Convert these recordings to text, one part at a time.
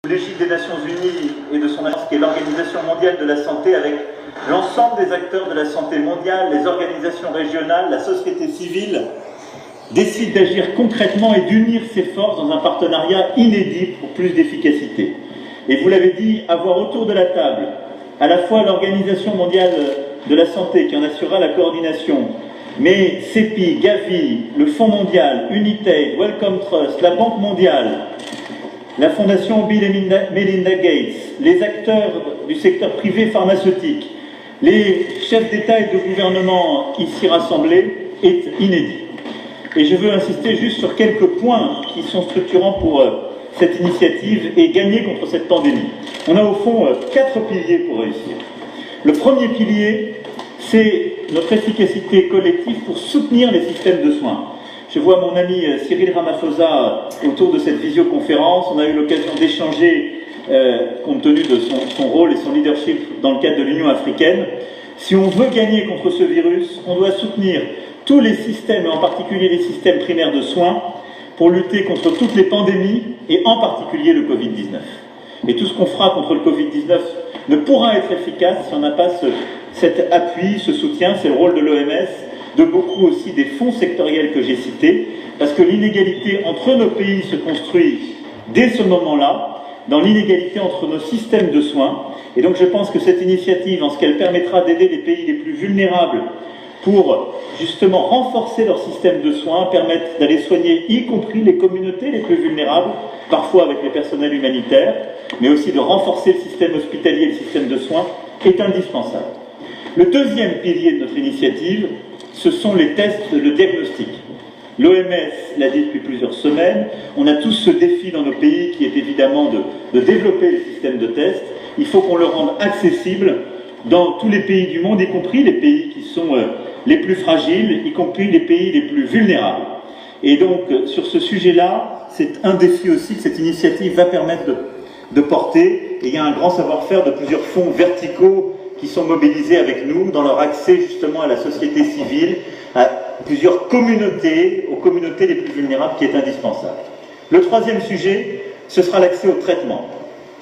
l'égide des Nations Unies et de son agence qui est l'Organisation mondiale de la santé, avec l'ensemble des acteurs de la santé mondiale, les organisations régionales, la société civile, décide d'agir concrètement et d'unir ses forces dans un partenariat inédit pour plus d'efficacité. Et vous l'avez dit, avoir autour de la table à la fois l'Organisation mondiale de la santé qui en assurera la coordination, mais CEPI, Gavi, le Fonds mondial, Unitaid, Wellcome Trust, la Banque mondiale, la Fondation Bill et Melinda Gates, les acteurs du secteur privé pharmaceutique, les chefs d'État et de gouvernement ici rassemblés, est inédit. Et je veux insister juste sur quelques points qui sont structurants pour cette initiative et gagner contre cette pandémie. On a au fond 4 piliers pour réussir. Le premier pilier, c'est notre efficacité collective pour soutenir les systèmes de soins. Je vois mon ami Cyril Ramaphosa autour de cette visioconférence. On a eu l'occasion d'échanger compte tenu de son rôle et son leadership dans le cadre de l'Union africaine. Si on veut gagner contre ce virus, on doit soutenir tous les systèmes, et en particulier les systèmes primaires de soins, pour lutter contre toutes les pandémies, et en particulier le Covid-19. Et tout ce qu'on fera contre le Covid-19 ne pourra être efficace si on n'a pas cet appui, ce soutien. C'est le rôle de l'OMS, de beaucoup aussi des fonds sectoriels que j'ai cités, parce que l'inégalité entre nos pays se construit dès ce moment-là, dans l'inégalité entre nos systèmes de soins. Et donc je pense que cette initiative, en ce qu'elle permettra d'aider les pays les plus vulnérables pour justement renforcer leur système de soins, permettre d'aller soigner y compris les communautés les plus vulnérables, parfois avec les personnels humanitaires, mais aussi de renforcer le système hospitalier et le système de soins, est indispensable. Le deuxième pilier de notre initiative, ce sont les tests, le diagnostic. L'OMS l'a dit depuis plusieurs semaines, on a tous ce défi dans nos pays qui est évidemment de développer les systèmes de tests. Il faut qu'on le rende accessible dans tous les pays du monde, y compris les pays qui sont les plus fragiles, y compris les pays les plus vulnérables. Et donc, sur ce sujet-là, c'est un défi aussi que cette initiative va permettre de porter. Et il y a un grand savoir-faire de plusieurs fonds verticaux qui sont mobilisés avec nous dans leur accès justement à la société civile, à plusieurs communautés, aux communautés les plus vulnérables, qui est indispensable. Le troisième sujet, ce sera l'accès au traitement.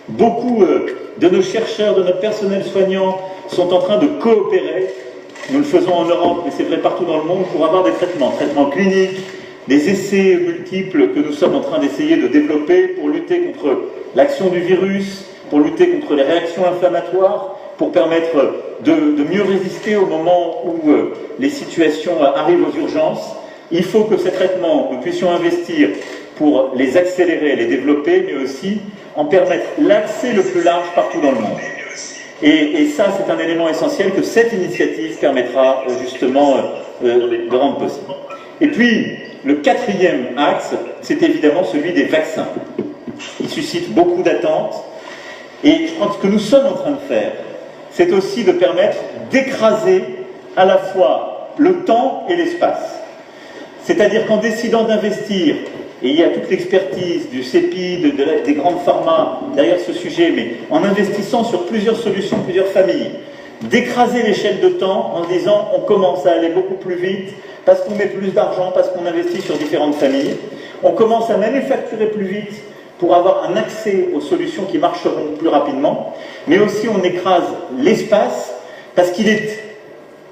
Beaucoup de nos chercheurs, de notre personnel soignant sont en train de coopérer. Nous le faisons en Europe, mais c'est vrai partout dans le monde, pour avoir des traitements cliniques, des essais multiples que nous sommes en train d'essayer de développer pour lutter contre l'action du virus, pour lutter contre les réactions inflammatoires, pour permettre de mieux résister au moment où les situations arrivent aux urgences. Il faut que ces traitements, nous puissions investir pour les accélérer, les développer, mais aussi en permettre l'accès le plus large partout dans le monde. Et ça, c'est un élément essentiel que cette initiative permettra justement de rendre possible. Et puis, le quatrième axe, c'est évidemment celui des vaccins. Il suscite beaucoup d'attentes. Et je pense que ce que nous sommes en train de faire, c'est aussi de permettre d'écraser à la fois le temps et l'espace. C'est-à-dire qu'en décidant d'investir, et il y a toute l'expertise du CEPI, des grandes pharma derrière ce sujet, mais en investissant sur plusieurs solutions, plusieurs familles, d'écraser l'échelle de temps en disant on commence à aller beaucoup plus vite parce qu'on met plus d'argent, parce qu'on investit sur différentes familles, on commence à manufacturer plus vite pour avoir un accès aux solutions qui marcheront plus rapidement, mais aussi on écrase l'espace parce qu'il est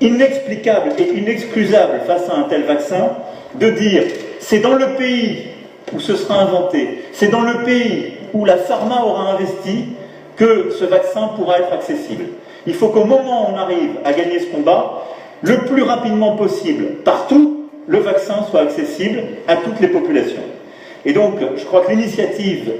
inexplicable et inexcusable face à un tel vaccin de dire c'est dans le pays où ce sera inventé, c'est dans le pays où la pharma aura investi que ce vaccin pourra être accessible. Il faut qu'au moment où on arrive à gagner ce combat, le plus rapidement possible, partout, le vaccin soit accessible à toutes les populations. Et donc, je crois que l'initiative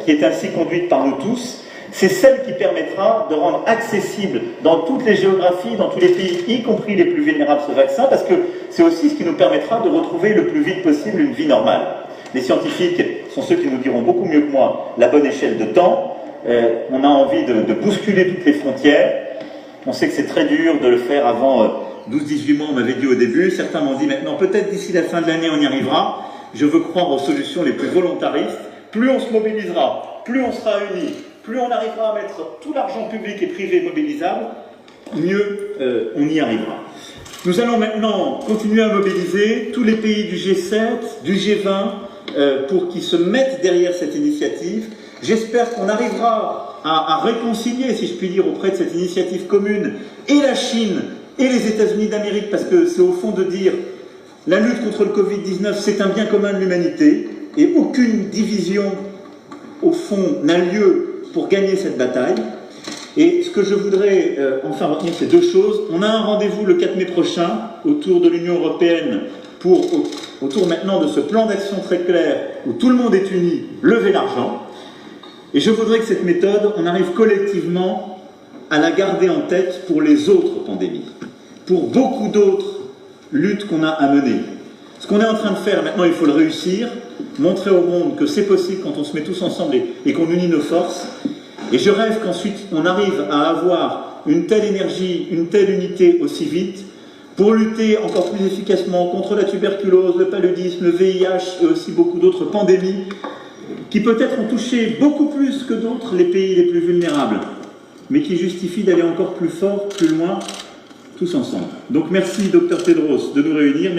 qui est ainsi conduite par nous tous, c'est celle qui permettra de rendre accessible dans toutes les géographies, dans tous les pays, y compris les plus vulnérables, ce vaccin, parce que c'est aussi ce qui nous permettra de retrouver le plus vite possible une vie normale. Les scientifiques sont ceux qui nous diront beaucoup mieux que moi la bonne échelle de temps. On a envie de bousculer toutes les frontières. On sait que c'est très dur de le faire avant 12-18 mois, on m'avait dit au début. Certains m'ont dit maintenant, peut-être d'ici la fin de l'année, on y arrivera. Je veux croire aux solutions les plus volontaristes. Plus on se mobilisera, plus on sera unis, plus on arrivera à mettre tout l'argent public et privé mobilisable, mieux on y arrivera. Nous allons maintenant continuer à mobiliser tous les pays du G7, du G20, pour qu'ils se mettent derrière cette initiative J'espère qu'on arrivera à réconcilier, si je puis dire, auprès de cette initiative commune, et la Chine et les États-Unis d'Amérique, parce que c'est au fond de dire la lutte contre le Covid-19, c'est un bien commun de l'humanité, et aucune division, au fond, n'a lieu pour gagner cette bataille. Et ce que je voudrais enfin retenir, c'est deux choses. On a un rendez-vous le 4 mai prochain autour de l'Union européenne autour maintenant de ce plan d'action très clair où tout le monde est uni, lever l'argent. Et je voudrais que cette méthode, on arrive collectivement à la garder en tête pour les autres pandémies, pour beaucoup d'autres luttes qu'on a à mener. Ce qu'on est en train de faire maintenant, il faut le réussir, montrer au monde que c'est possible quand on se met tous ensemble et qu'on unit nos forces. Et je rêve qu'ensuite on arrive à avoir une telle énergie, une telle unité aussi vite pour lutter encore plus efficacement contre la tuberculose, le paludisme, le VIH et aussi beaucoup d'autres pandémies qui peut-être ont touché beaucoup plus que d'autres les pays les plus vulnérables, mais qui justifient d'aller encore plus fort, plus loin, tous ensemble. Donc merci Dr Tedros de nous réunir.